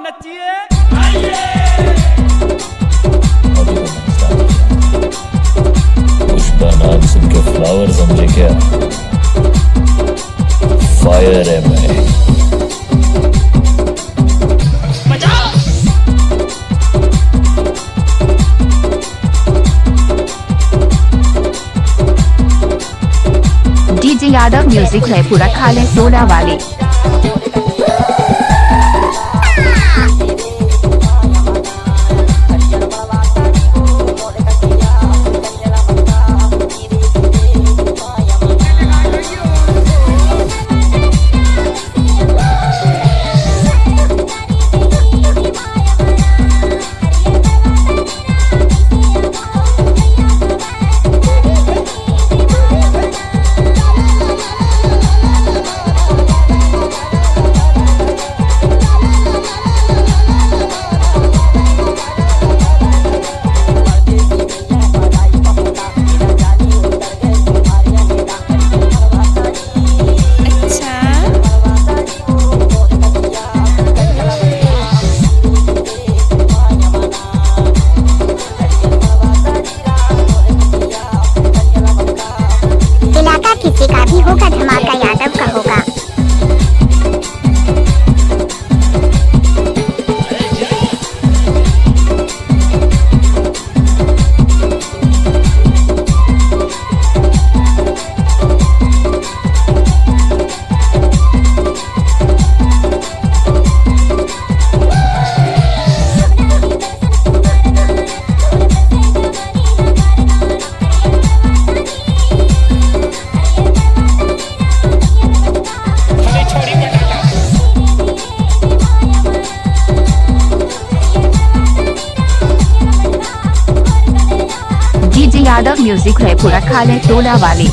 नचिए। पुष्पा नाम सुन के फ्लावर समझे क्या? फायर है मैं। डीजे यादव म्यूजिक है पूरा खाले सोना वाले। किसी का भी होगा, धमाका यादव का होगा। डीजे यादव म्यूजिक है पूरा खाले टोला वाले।